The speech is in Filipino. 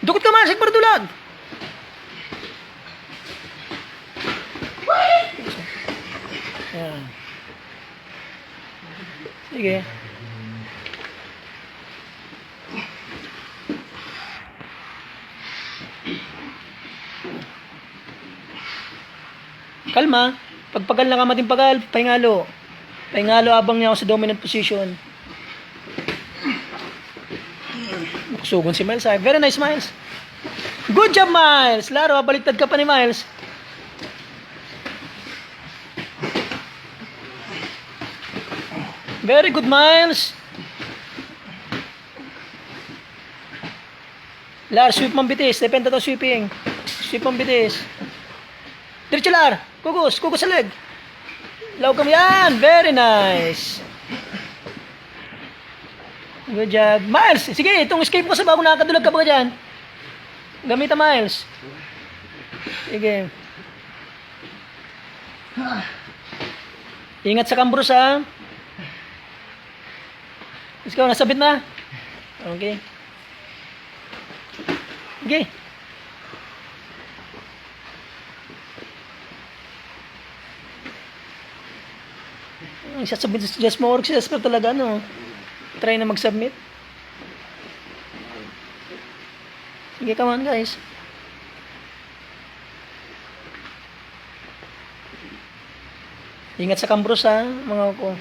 Dukot ka, Miles. Ikbar dulag. Yan. Sige. Kalma. Pagpagal na kamating pagal, pahingalo. Pahingalo abang niya ako sa dominant position. Sugon si Miles. Very nice, Miles. Good job, Miles. Laro, baliktad ka pa ni Miles. Very good, Miles. Lar, sweep mong bitis. Depende to sweeping. Sweep mong bitis. Diretso, Lar. Kugus sa leg. Law kami yan. Very nice. Good job. Miles, sige, itong escape ko sa bago nakakadulag ka ba dyan? Gamit ang Miles. Sige. Ingat sa kambros, ha? Let's go, nasabit na. Okay. Okay. Ang sasabit sa just more successful talaga, no? Try na mag-submit. Sige, come on, guys. Ingat sa kambros, ha, mga ko.